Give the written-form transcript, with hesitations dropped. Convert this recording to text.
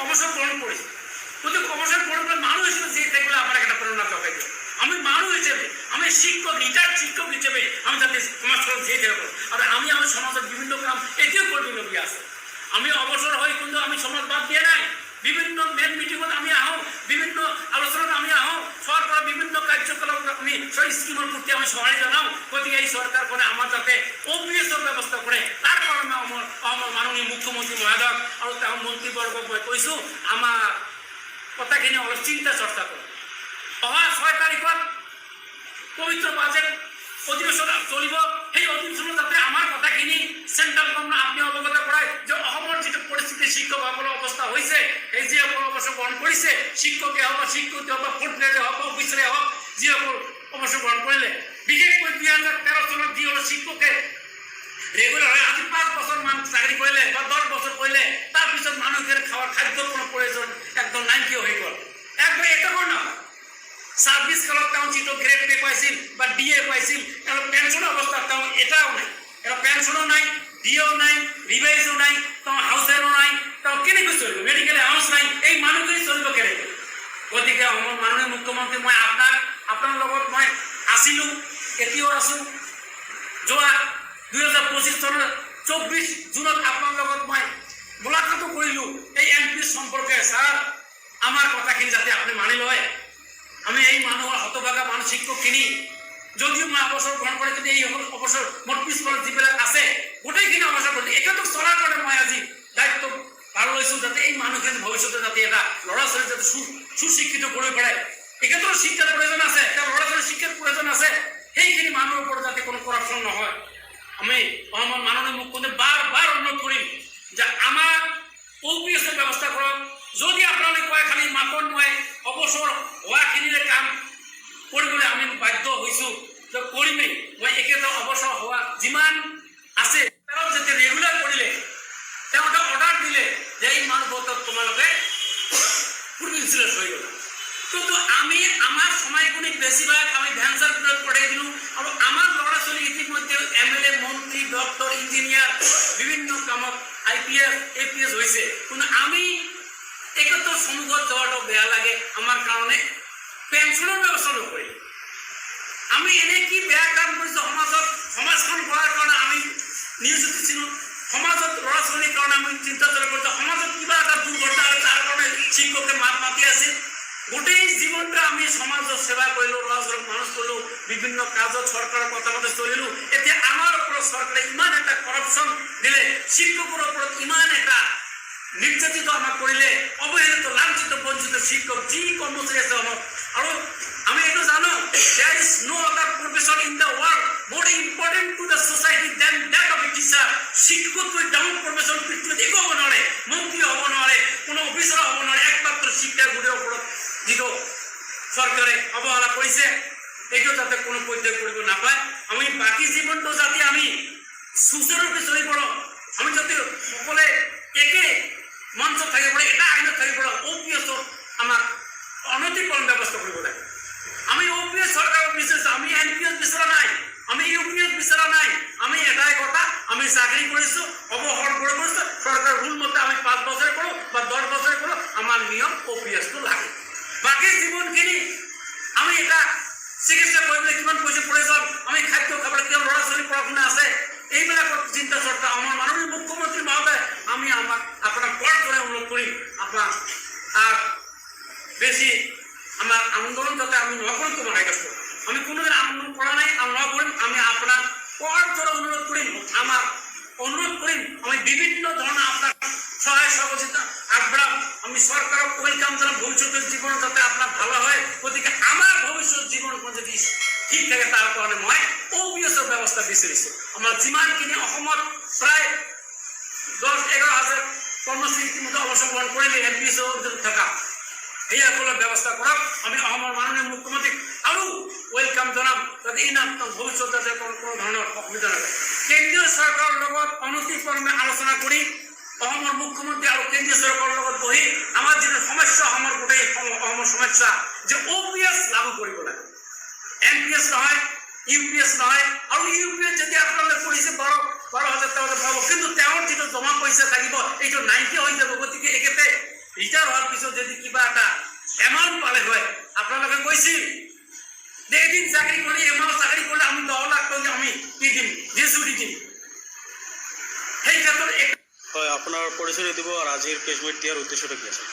অবসর গ্রহণ করেছি, কিন্তু অবসর গ্রহণ করে মানুষ হিসেবে যে সেগুলো আমার একটা প্রেরণা জগাই দেয়। আমি মানুষ হিসেবে, আমি শিক্ষক, রিটায়ার্ড শিক্ষক হিসেবে আমি যাতে সমাজকরণ দিয়ে দেবো। আর আমি আমার সমাজের বিভিন্ন কাম এটিও কন্টিনিউ দিয়ে আসে। আমি অবসর হই কিন্তু আমি সমাজ বাদ দিয়ে নাই। বিভিন্ন মেন মিটিংত আমি আহো, বিভিন্ন আলোচনাত আমি আহো, সরকার বিভিন্ন কার্যকলাপ আমি সেই স্কিমের প্রতি আমি সহায় জানাও। গতিকে এই সরকারখনে আমার যাতে অভিযোগের ব্যবস্থা করে তার কারণে আমার মাননীয় মুখ্যমন্ত্রী মহোদয় আৰু তেওঁৰ মন্ত্ৰীবৰ্গক মই কৈছোঁ আমাৰ কথাখিনি অলপ চিন্তা চৰ্চা কৰক। অহা 6 তাৰিখত পবিত্ৰ বাজেট অধিৱেশন চলিব। সেই অধিৱেশনত যাতে আমাৰ কথাখিনি চেণ্ট্ৰেল গভৰ্ণমেণ্ট আপুনি অৱগত কৰায় যে অসমৰ যিটো পৰিস্থিতি শিক্ষকসকলৰ অৱস্থা হৈছে, এই যিসকল অৱসৰ গ্ৰহণ কৰিছে, শিক্ষকে হওক বা শিক্ষয়িত্ৰী হওক বা ফুড গ্ৰেডে হওক বা অফিচাৰে হওক, যিসকল অৱসৰ গ্ৰহণ কৰিলে, বিশেষকৈ 2013 চনত যিসকল শিক্ষকে রেগুলার হয় আজি 5 বছর মান চাকরি করলে বা 10 বছর করলে তার পিছন মানুষের খাওয়ার খাদ্যর কোনো প্রয়োজন একদম নাইকি হয়ে গেল। একদম এটা না সার্ভিস কালত তাও যেটা গ্রেড পে পাইছিল বা ডিএ পাইছিল, এখন পেনশন অবস্থা তাও এটাও নাই, এখন পেনশনও নাই, ডিএও নাই, রিভাইজও নাই, তাও হাউসেরও নাই, তাও কেনেকৈ চলব, মেডিকেলে হাউস নাই, এই মানুহখিনি চলব কেনেকৈ। গতিকে আমার মাননীয় মুখ্যমন্ত্রী মই আপনার লগত মই আছিলো, এতিয়াও আছো। যোৱা 2025 চনৰ 24 জুনত আপনাৰ লগত মই মোলাকাতো কৰিলো এই এমপি সম্পৰ্কে। স্যাৰ আমাৰ কথাখিনি যাতে আপনি মানি লয়। আমি এই মানুহৰ হতভাগা মানুহ শিক্ষকখিনি যদিও মই অৱসৰ গ্ৰহণ কৰে, কিন্তু এই অৱসৰ মোৰ পিছফালে যিবিলাক আছে গোটেইখিনি অৱসৰ কৰি একেতো চলাৰ কাৰণে মই আজি দায়িত্ব ভাল লৈছো, যাতে এই মানুহখিনি ভৱিষ্যতে যাতে এটা ল'ৰা ছোৱালী যাতে সুশিক্ষিত কৰিব পাৰে। একেতো শিক্ষাৰ প্ৰয়োজন আছে, এটা ল'ৰা ছোৱালীৰ শিক্ষাৰ প্ৰয়োজন আছে, সেইখিনি মানুহৰ ওপৰত যাতে কোনো কৰাপশ্যন নহয়। আমি আমার মাননীয় মুখ্যমন্ত্রী বারবার অনুরোধ করি যে আমার ওপিএসের ব্যবস্থা করক। যদি আপনাদের কয় খালি মাকন মই অবসর হওয়াখিনিরে কাম কৰিবলৈ আমি বাধ্য হৈছোঁ, যে কৰিমেই। মই একেটা অবসৰ হওয়া যিমান আছে তেওঁ যাতে ৰেগুলাৰ কৰিলে, তেওঁ এটা অর্ডার দিলে যে এই মানবত তোমালোকে ইনসুরেন্স হয়ে গেল। কিন্তু আমি আমার সময়গুলি বেশিরভাগ আমি ভ্যানসার প্রয়োগ করে দিল। আর আমার ল'ৰা ছোৱালী ইতিমধ্যে MLA, মন্ত্রী, ডক্টর, ইঞ্জিনিয়ার বিভিন্ন কামত IPS, APS হয়েছে, কিন্তু আমি একত্র সম্মুখত যাওয়াটাও বেয়া লাগে আমার কারণে পেনশনের ব্যবস্থা নকৰিলে। আমি এনে কি বেয়া কাম কৰিছোঁ সমাজত, সমাজখন গঢ়াৰ কাৰণে আমি নিয়োজিত ছিলো, সমাজত ল'ৰা ছোৱালীৰ কাৰণে আমি চিন্তা চৰ্চা কৰিছোঁ, সমাজত কিবা এটা দুৰ্ঘটনা হ'লে তাৰ কাৰণে শিক্ষকে মাত মাতি আছিল। গোটেই জীৱনটা আমি সমাজৰ সেৱা কৰিলোঁ, ল'ৰা ছোৱালীক মানুষ কৰিলোঁ, বিভিন্ন কাজত চৰকাৰৰ কথা মতে চলিলোঁ। এতিয়া আমাৰ ওপৰত চৰকাৰে ইমান এটা কৰাপশ্যন দিলে, শিক্ষকৰ ওপৰত ইমান এটা নিৰ্যাতিত আমাক কৰিলে, অৱহেলিত, লাঞ্ছিত, বঞ্চিত শিক্ষক যি কৰ্মচাৰী আছে আমাক। আৰু আমি এইটো জানো there is no other profession in the world more important to the society than that of a teacher. শিক্ষকতকৈ ডাঙৰ প্ৰফেশ্যন পৃথিৱীত একো হ'ব নোৱাৰে, মন্ত্ৰী হ'ব নোৱাৰে, কোনো অফিচাৰ হ'ব নোৱাৰে, একমাত্ৰ শিক্ষাৰ গুণৰ ওপৰত যিটো চৰকাৰে অৱহেলা কৰিছে, এইটো যাতে কোনো পৰ্যায় কৰিব নাপায়। আমি বাকী জীৱনটো যাতে আমি সুচাৰুৰূপে চলি পড়ক, আমি যাতে সকলে একে মঞ্চত থাকিব পাৰোঁ, এটা আইনত থাকিব পাৰোঁ। OPS আমাক অনতিকৰণ ব্যৱস্থা কৰিব লাগে। আমি OPS চৰকাৰক বিচাৰিছোঁ, আমি NPS বিচৰা নাই, আমি UPS বিচৰা নাই। আমি এটাই কথা, আমি চাকৰি কৰিছোঁ, অৱসৰ কৰিছোঁ, চৰকাৰৰ ৰুল মতে আমি 5 বছৰে কৰোঁ বা 10 বছৰে কৰোঁ, আমাৰ নিয়ম OPSটো লাগে। বাকী জীৱনখিনি আমি এটা চিকিৎসা কৰিবলৈ কিমান পইচা প্ৰয়োজন, আমি খাদ্য খাবলৈ কিমান ল'ৰা ছোৱালী পঢ়া শুনা আছে, এইবিলাকৰ চিন্তা চৰ্চা আমাৰ মাননীয় মুখ্যমন্ত্রী মহোদয় আমি আপনার পর করে অনুরোধ করি আপনার আর বেশি আমার আন্দোলন যাতে আমি নকরি তোমার কাছে। আমি কোনোদিন আন্দোলন করা নাই, আমি ন করিম। আমি আপনার পর করে অনুরোধ করিম, আমার অনুরোধ করিম, আমি বিভিন্ন ধরনের আপনার সহায় সহযোগিতা আগবাড়াম। আমি সরকারক ওয়েলকাম জানাম, ভবিষ্যতের জীবন যাতে আপনার ভালো হয়। গতিকে আমার ভবিষ্যৎ জীবন যদি ঠিক থাকে তার কারণে মই OPSৰ ব্যৱস্থা বিচাৰিছোঁ। আমাৰ যিমানখিনি অসমত প্ৰায় 10-11 হাজাৰ কৰ্মচাৰী ইতিমধ্যে অৱসৰ গ্ৰহণ কৰিলে MPSৰ থকা, সেইসকলৰ ব্যৱস্থা কৰক। আমি অসমৰ মাননীয় মুখ্যমন্ত্ৰীক আৰু ওয়েলকাম জনাম, যাতে এই নাম ভৱিষ্যত যাতে কোনো ধৰণৰ অসুবিধা নাথাকে। কেন্দ্ৰীয় চৰকাৰৰ লগত অনতিক্ৰমে আলোচনা কৰি অসমৰ মুখ্যমন্ত্ৰী আৰু কেন্দ্ৰীয় চৰকাৰৰ লগত বহি আমাৰ যিটো সমস্যা, অসমৰ গোটেই অসমৰ সমস্যা যে OPS লাগু কৰিব লাগে, NPS নহয়, UPS নহয়। আৰু UPS যদি আপোনালোকে কৰিছে 12,000 টকা পাব, কিন্তু তেওঁৰ যিটো জমা পইচা থাকিব এইটো নাইকিয়া হৈ যাব। গতিকে একেতে ৰিটায়াৰ হোৱাৰ পিছত যদি কিবা এটা এমাউণ্ট পালে হয় আপোনালোকে কৈছিল যে এদিন চাকৰি কৰি এমাহ চাকৰি কৰিলে আমি 10 লাখ টকা আমি দি দিম দিছোঁ দি দিম সেই ক্ষেত্ৰত হয় আপোনাৰ পৰিচয় দিব আৰু আজিৰ প্ৰেছ মিট দিয়াৰ উদ্দেশ্যটো কি আছে